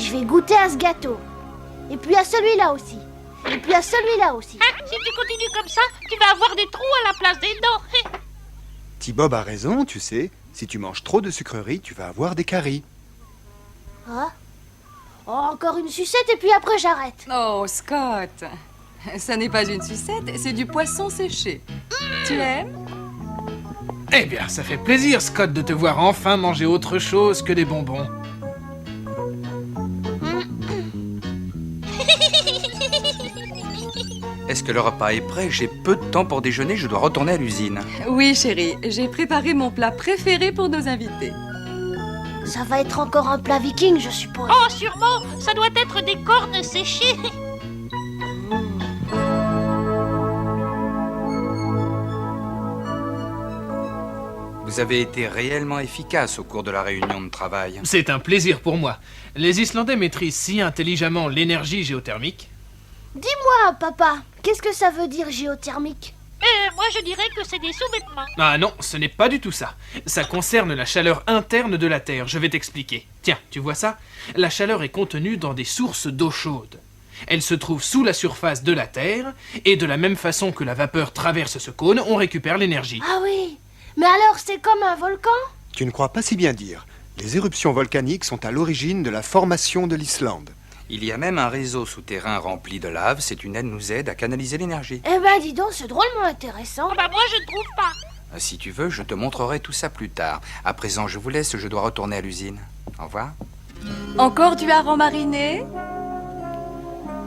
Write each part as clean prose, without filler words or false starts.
je vais goûter à ce gâteau. Et puis à celui-là aussi. Et puis à celui-là aussi. Si tu continues comme ça, tu vas avoir des trous à la place des dents. T-Bob a raison, tu sais. Si tu manges trop de sucreries, tu vas avoir des caries. Ah. Oh, encore une sucette et puis après j'arrête. Oh, Scott, ça n'est pas une sucette, c'est du poisson séché. Tu aimes? Eh bien, ça fait plaisir, Scott, de te voir enfin manger autre chose que des bonbons. Est-ce que le repas est prêt? J'ai peu de temps pour déjeuner, je dois retourner à l'usine. Oui, chérie, j'ai préparé mon plat préféré pour nos invités. Ça va être encore un plat viking, je suppose. Oh, sûrement, ça doit être des cornes séchées. Vous avez été réellement efficace au cours de la réunion de travail. C'est un plaisir pour moi. Les Islandais maîtrisent si intelligemment l'énergie géothermique. Dis-moi, papa, qu'est-ce que ça veut dire géothermique? Moi, je dirais que c'est des sous-vêtements. Ah non, ce n'est pas du tout ça. Ça concerne la chaleur interne de la Terre, je vais t'expliquer. Tiens, tu vois ça? La chaleur est contenue dans des sources d'eau chaude. Elle se trouve sous la surface de la Terre, et de la même façon que la vapeur traverse ce cône, on récupère l'énergie. Ah oui, mais alors c'est comme un volcan? Tu ne crois pas si bien dire. Les éruptions volcaniques sont à l'origine de la formation de l'Islande. Il y a même un réseau souterrain rempli de lave. Ces tunnels nous aident à canaliser l'énergie. Eh ben dis donc, c'est drôlement intéressant. Oh, bah moi, je ne trouve pas. Si tu veux, je te montrerai tout ça plus tard. À présent, je vous laisse, je dois retourner à l'usine. Au revoir. Encore du hareng mariné?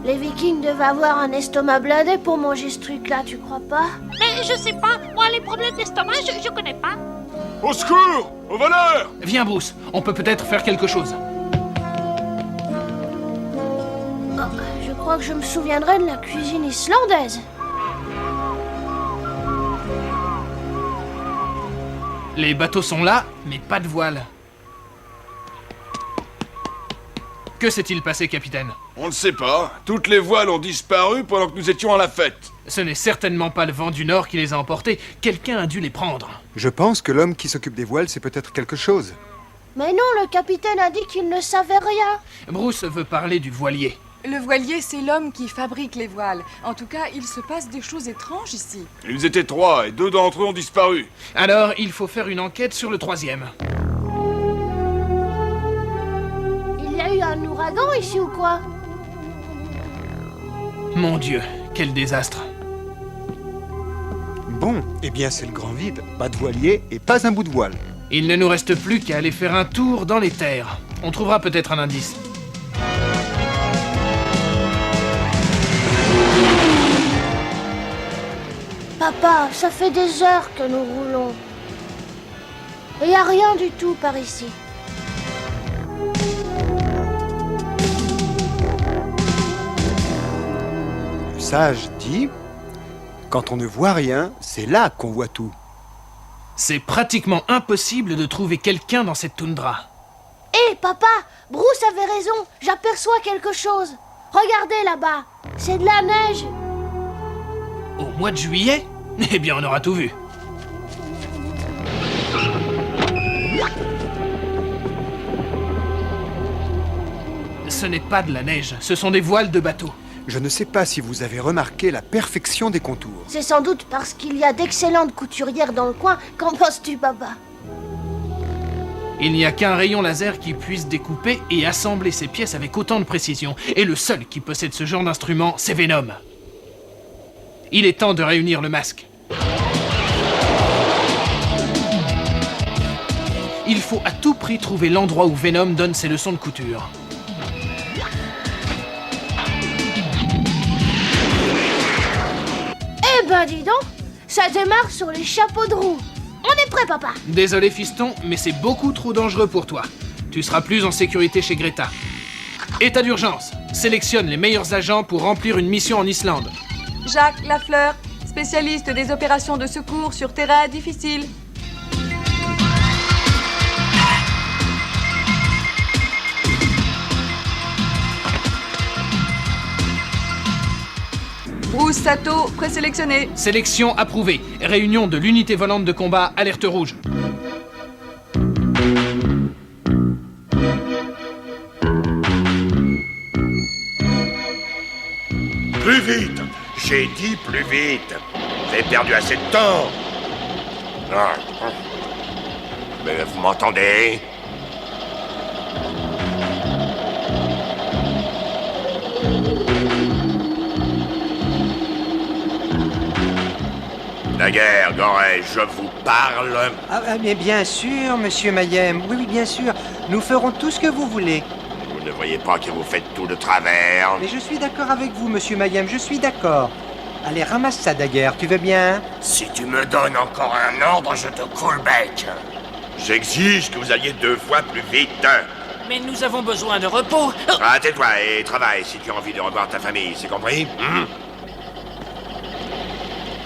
Les Vikings devaient avoir un estomac blindé pour manger ce truc-là, tu crois pas? Mais je sais pas, moi, les problèmes d'estomac, je connais pas. Au secours! Au voleur! Viens, Bruce, on peut peut-être faire quelque chose. Oh, je crois que je me souviendrai de la cuisine islandaise. Les bateaux sont là, mais pas de voile. Que s'est-il passé, capitaine? On ne sait pas. Toutes les voiles ont disparu pendant que nous étions à la fête. Ce n'est certainement pas le vent du nord qui les a emportés. Quelqu'un a dû les prendre. Je pense que l'homme qui s'occupe des voiles sait peut-être quelque chose. Mais non, le capitaine a dit qu'il ne savait rien. Bruce veut parler du voilier. Le voilier, c'est l'homme qui fabrique les voiles. En tout cas, il se passe des choses étranges ici. Ils étaient 3 et 2 d'entre eux ont disparu. Alors, il faut faire une enquête sur le troisième. Il y a eu un ouragan ici ou quoi? Mon Dieu, quel désastre. Bon, eh bien c'est le grand vide. Pas de voilier et pas un bout de voile. Il ne nous reste plus qu'à aller faire un tour dans les terres. On trouvera peut-être un indice. Papa, ça fait des heures que nous roulons. Et y a rien du tout par ici. Le sage dit, quand on ne voit rien, c'est là qu'on voit tout. C'est pratiquement impossible de trouver quelqu'un dans cette toundra. Hé, papa, Bruce avait raison, j'aperçois quelque chose. Regardez là-bas, c'est de la neige. Au mois de juillet? Eh bien, on aura tout vu. Ce n'est pas de la neige, ce sont des voiles de bateau. Je ne sais pas si vous avez remarqué la perfection des contours. C'est sans doute parce qu'il y a d'excellentes couturières dans le coin. Qu'en penses-tu, papa? Il n'y a qu'un rayon laser qui puisse découper et assembler ces pièces avec autant de précision. Et le seul qui possède ce genre d'instrument, c'est Venom. Il est temps de réunir le masque. Il faut à tout prix trouver l'endroit où Venom donne ses leçons de couture. Eh ben dis donc, ça démarre sur les chapeaux de roue. On est prêt, papa. Désolé, fiston, mais c'est beaucoup trop dangereux pour toi. Tu seras plus en sécurité chez Greta. État d'urgence. Sélectionne les meilleurs agents pour remplir une mission en Islande. Jacques Lafleur, spécialiste des opérations de secours sur terrain difficile. Bruce Sato, présélectionné. Sélection approuvée. Réunion de l'unité volante de combat, alerte rouge. Plus vite! J'ai dit plus vite! Vous avez perdu assez de temps! Ah. Mais vous m'entendez? Daguerre, Gorey, je vous parle. Mais bien sûr, monsieur Mayhem. Oui, bien sûr. Nous ferons tout ce que vous voulez. Vous ne voyez pas que vous faites tout de travers? Mais je suis d'accord avec vous, monsieur Mayhem. Je suis d'accord. Allez, ramasse ça, Daguerre. Tu veux bien? Si tu me donnes encore un ordre, je te coule bec. J'exige que vous alliez 2 fois plus vite. Mais nous avons besoin de repos. Ah, tais-toi et travaille si tu as envie de revoir ta famille, c'est compris?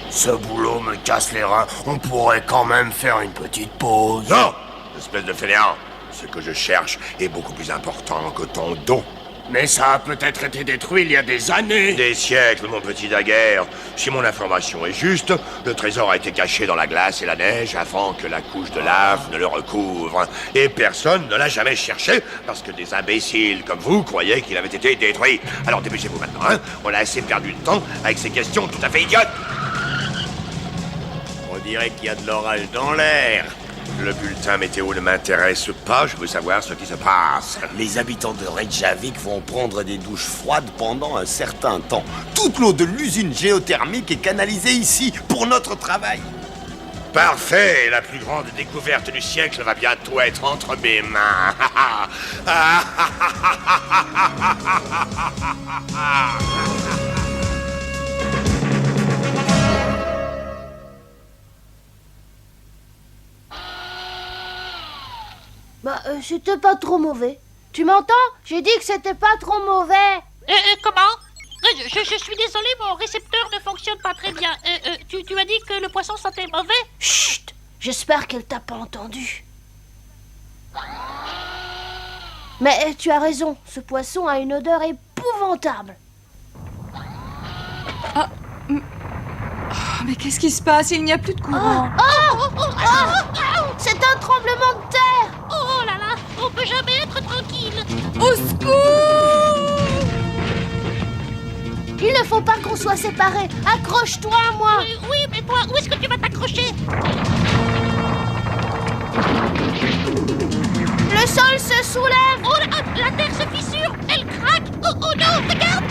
Ce boulot me casse les reins. On pourrait quand même faire une petite pause. Non, espèce de fainéant. Ce que je cherche est beaucoup plus important que ton don. Mais ça a peut-être été détruit il y a des années. Des siècles, mon petit Daguerre. Si mon information est juste, le trésor a été caché dans la glace et la neige avant que la couche de lave ne le recouvre. Et personne ne l'a jamais cherché parce que des imbéciles comme vous croyaient qu'il avait été détruit. Alors dépêchez-vous maintenant, hein. On a assez perdu de temps avec ces questions tout à fait idiotes. On dirait qu'il y a de l'orage dans l'air. Le bulletin météo ne m'intéresse pas, je veux savoir ce qui se passe. Les habitants de Reykjavik vont prendre des douches froides pendant un certain temps. Toute l'eau de l'usine géothermique est canalisée ici, pour notre travail. Parfait, la plus grande découverte du siècle va bientôt être entre mes mains. C'était pas trop mauvais. Tu m'entends? J'ai dit que c'était pas trop mauvais. Comment? Je suis désolé, mon récepteur ne fonctionne pas très bien. Tu as dit que le poisson sentait mauvais? Chut! J'espère qu'elle t'a pas entendu. Mais tu as raison, ce poisson a une odeur épouvantable. Mais qu'est-ce qui se passe? Il n'y a plus de courant. C'est un tremblement de terre. Oh là là, on peut jamais être tranquille. Au secours! Il ne faut pas qu'on soit séparés. Accroche-toi à moi. Oui, mais toi, où est-ce que tu vas t'accrocher? Le sol se soulève. Oh, la terre se fissure, elle craque. Oh non, regarde.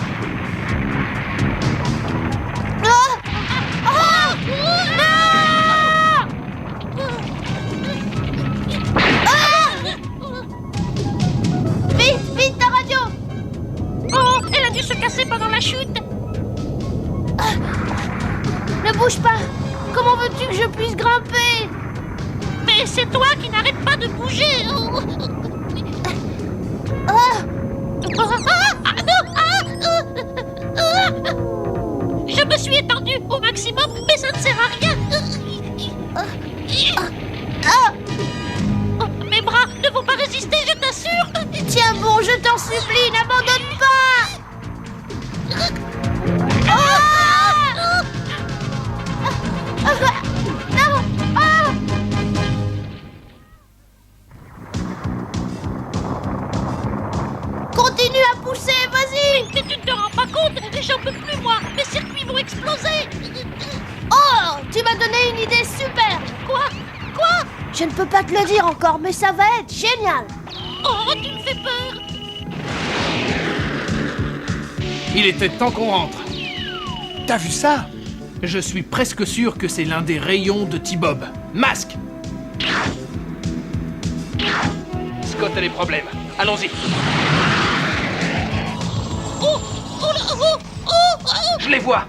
Vite ta radio. Oh, elle a dû se casser pendant la chute. Ne bouge pas. Comment veux-tu que je puisse grimper? Mais c'est toi qui n'arrête pas de bouger. Je me suis étendue au maximum, mais ça ne sert à rien. Mes bras ne vont pas résister, je t'assure. Tiens bon, je t'en supplie, n'abandonne pas. Continue à pousser, vas-y. Mais tu ne te rends pas compte, j'en peux plus moi. Mes circuits vont exploser. Oh, tu m'as donné une idée super. Quoi? Je ne peux pas te le dire encore, mais ça va être génial. Oh, tu me fais peur. Il était temps qu'on rentre. T'as vu ça? Je suis presque sûr que c'est l'un des rayons de T-Bob. Masque! Scott a des problèmes. Allons-y. Je les vois.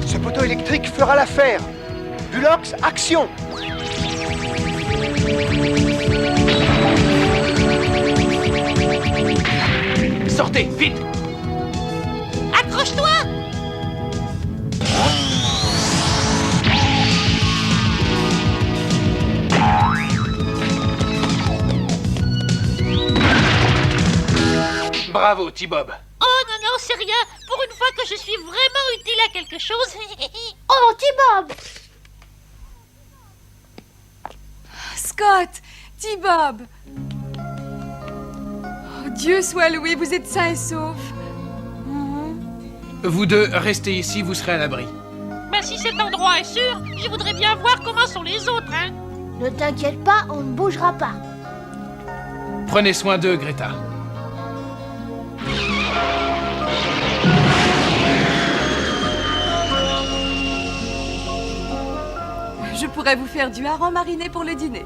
Ce poteau électrique fera l'affaire. Bulox, action! Sortez, vite! Accroche-toi. Bravo, T-Bob. Oh non, c'est rien. Pour une fois que je suis vraiment utile à quelque chose. Oh, T-Bob. Scott! T-Bob! Oh, Dieu soit loué, vous êtes sains et saufs. Vous deux, restez ici, vous serez à l'abri. Ben si cet endroit est sûr, je voudrais bien voir comment sont les autres, hein. Ne t'inquiète pas, on ne bougera pas. Prenez soin d'eux, Greta. Je pourrais vous faire du hareng mariné pour le dîner.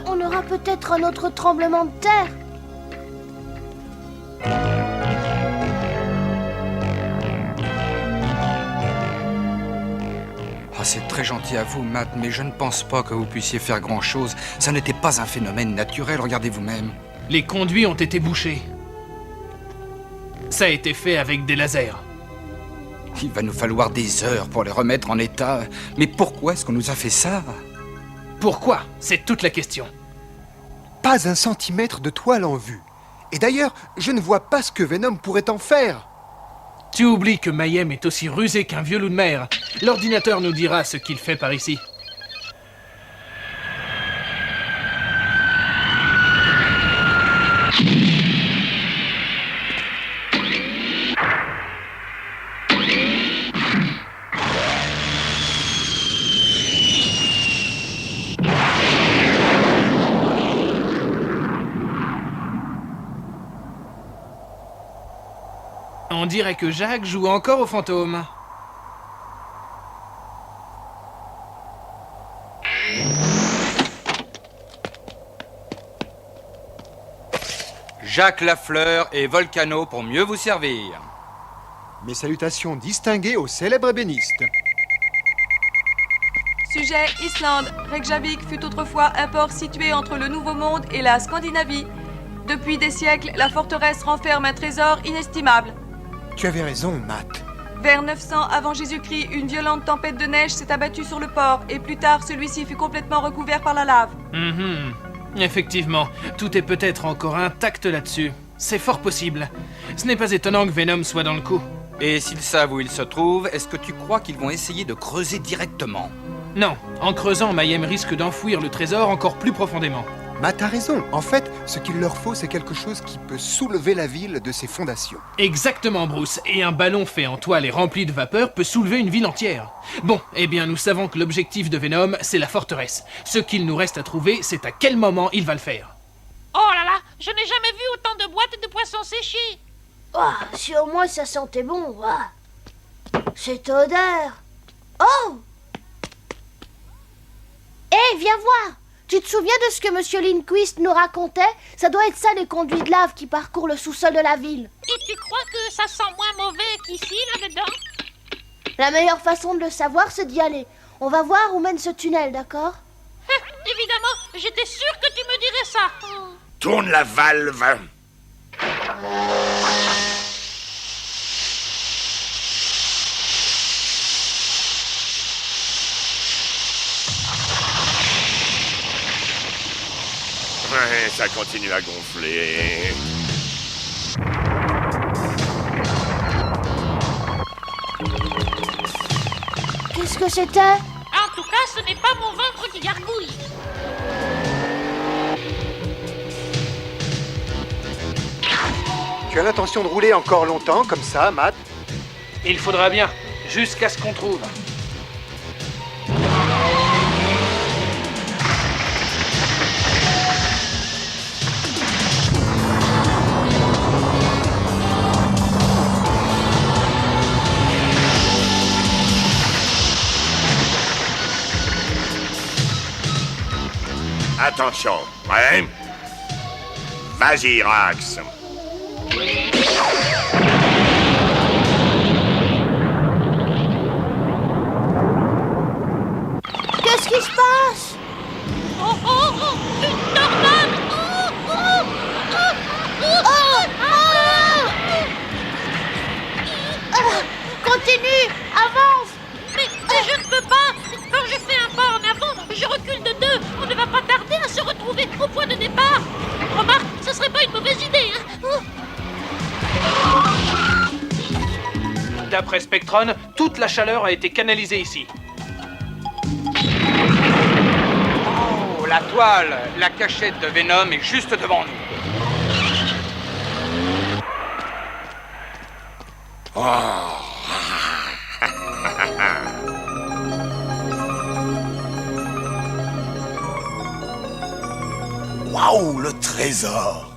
On aura peut-être un autre tremblement de terre. Ah, c'est très gentil à vous, Matt, mais je ne pense pas que vous puissiez faire grand-chose. Ça n'était pas un phénomène naturel, regardez vous-même. Les conduits ont été bouchés. Ça a été fait avec des lasers. Il va nous falloir des heures pour les remettre en état. Mais pourquoi est-ce qu'on nous a fait ça? Pourquoi? C'est toute la question. Pas un centimètre de toile en vue. Et d'ailleurs, je ne vois pas ce que Venom pourrait en faire. Tu oublies que Mayhem est aussi rusé qu'un vieux loup de mer. L'ordinateur nous dira ce qu'il fait par ici. On dirait que Jacques joue encore au fantôme. Jacques Lafleur et Volcano pour mieux vous servir. Mes salutations distinguées au célèbre ébéniste. Sujet, Islande. Reykjavik fut autrefois un port situé entre le Nouveau Monde et la Scandinavie. Depuis des siècles, la forteresse renferme un trésor inestimable. Tu avais raison, Matt. Vers 900 avant Jésus-Christ, une violente tempête de neige s'est abattue sur le port et plus tard, celui-ci fut complètement recouvert par la lave. Effectivement, tout est peut-être encore intact là-dessus. C'est fort possible. Ce n'est pas étonnant que Venom soit dans le coup. Et s'ils savent où il se trouve, est-ce que tu crois qu'ils vont essayer de creuser directement? Non, en creusant, Mayhem risque d'enfouir le trésor encore plus profondément. Matt a raison. En fait, ce qu'il leur faut, c'est quelque chose qui peut soulever la ville de ses fondations. Exactement, Bruce. Et un ballon fait en toile et rempli de vapeur peut soulever une ville entière. Bon, eh bien, nous savons que l'objectif de Venom, c'est la forteresse. Ce qu'il nous reste à trouver, c'est à quel moment il va le faire. Oh là là, je n'ai jamais vu autant de boîtes de poissons séchés. Oh, si au moins ça sentait bon. Cette odeur. Oh! Hé, viens voir. Tu te souviens de ce que Monsieur Lindquist nous racontait? Ça doit être ça, les conduits de lave qui parcourent le sous-sol de la ville. Et tu crois que ça sent moins mauvais qu'ici, là-dedans? La meilleure façon de le savoir, c'est d'y aller. On va voir où mène ce tunnel, d'accord? Évidemment, j'étais sûre que tu me dirais ça. Tourne la valve. Ouais, ça continue à gonfler. Qu'est-ce que c'était? En tout cas, ce n'est pas mon ventre qui gargouille. Tu as l'intention de rouler encore longtemps, comme ça, Matt? Il faudra bien, jusqu'à ce qu'on trouve. Attention, ouais. Vas-y, Rax. Qu'est-ce qui se passe? Oh, oh, oh, une tornade. Oh, oh, oh, oh, Continue, avance. Mais je ne peux pas. Quand je fais un pas en avant, je recule de 2. On ne va pas tarder à se retrouver au point de départ. Remarque, ce serait pas une mauvaise idée, hein. D'après Spectron, toute la chaleur a été canalisée ici. Oh, la toile! La cachette de Venom est juste devant nous. Waouh, le trésor!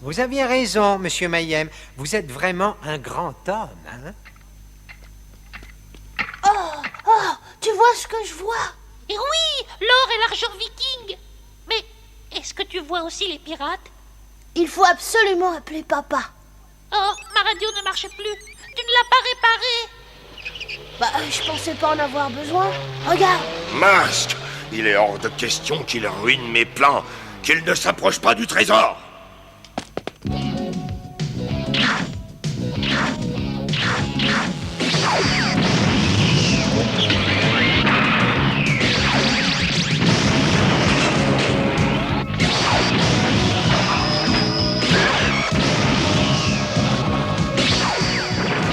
Vous aviez raison, monsieur Mayhem. Vous êtes vraiment un grand homme, hein? Oh, tu vois ce que je vois? Et oui, l'or et l'argent viking. Mais est-ce que tu vois aussi les pirates? Il faut absolument appeler papa. Oh, ma radio ne marche plus. Tu ne l'as pas réparée. Bah, je pensais pas en avoir besoin. Regarde. Masque, il est hors de question qu'il ruine mes plans, qu'il ne s'approche pas du trésor.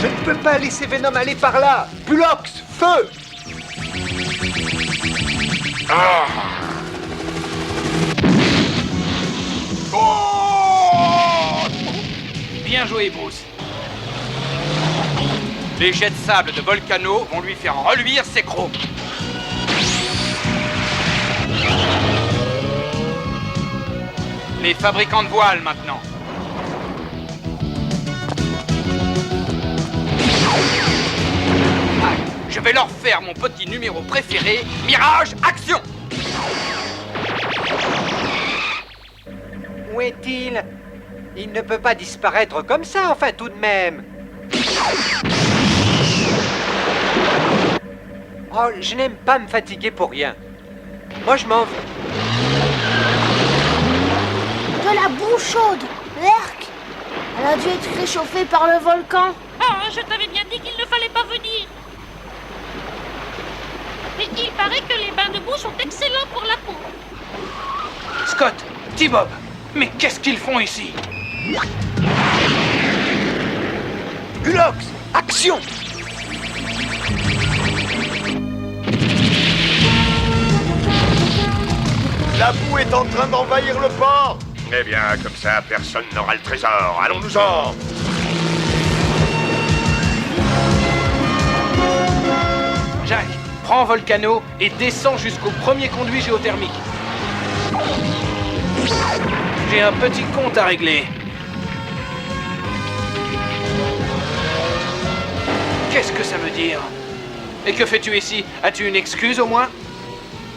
Je ne peux pas laisser Venom aller par là. Bulox, feu! Bien joué, Bruce. Les jets de sable de Volcano vont lui faire reluire ses crocs. Les fabricants de voiles, maintenant. Ah, je vais leur faire mon petit numéro préféré, Mirage, action! Où est-il? Il ne peut pas disparaître comme ça, enfin, tout de même. Oh, je n'aime pas me fatiguer pour rien. Moi, je m'en vais. De la boue chaude. L'erque. Elle a dû être réchauffée par le volcan. Ah, je t'avais bien dit qu'il ne fallait pas venir. Mais il paraît que les bains de boue sont excellents pour la peau. Scott, T-Bob, mais qu'est-ce qu'ils font ici? Bulox, action! La boue est en train d'envahir le port! Eh bien, comme ça, personne n'aura le trésor. Allons-nous-en! Jack, prends Volcano et descends jusqu'au premier conduit géothermique. J'ai un petit compte à régler. Qu'est-ce que ça veut dire? Et que fais-tu ici? As-tu une excuse au moins?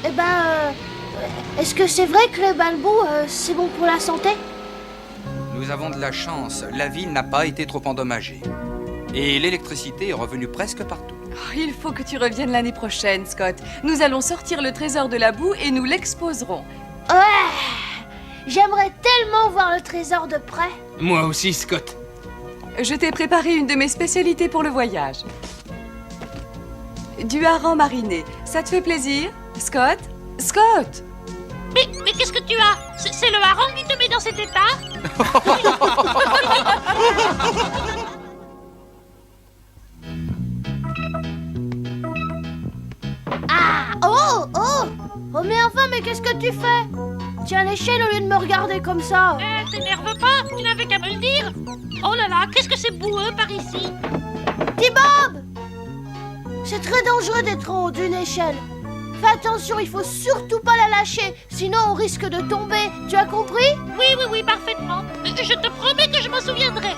Eh ben, est-ce que c'est vrai que le bain de boue, c'est bon pour la santé? Nous avons de la chance, la ville n'a pas été trop endommagée. Et l'électricité est revenue presque partout. Oh, il faut que tu reviennes l'année prochaine, Scott. Nous allons sortir le trésor de la boue et nous l'exposerons. Ouais! J'aimerais tellement voir le trésor de près. Moi aussi, Scott. Je t'ai préparé une de mes spécialités pour le voyage. Du hareng mariné. Ça te fait plaisir, Scott? Scott! Mais qu'est-ce que tu as? C'est le hareng qui te met dans cet état? Ah! Oh, mais enfin, mais qu'est-ce que tu fais? Tiens l'échelle au lieu de me regarder comme ça. T'énerve pas, tu n'avais qu'à me le dire. Oh là là, qu'est-ce que c'est boueux par ici. T-Bob! C'est très dangereux d'être en haut d'une échelle. Fais attention, il faut surtout pas la lâcher, sinon on risque de tomber. Tu as compris? Oui, parfaitement. Je te promets que je m'en souviendrai.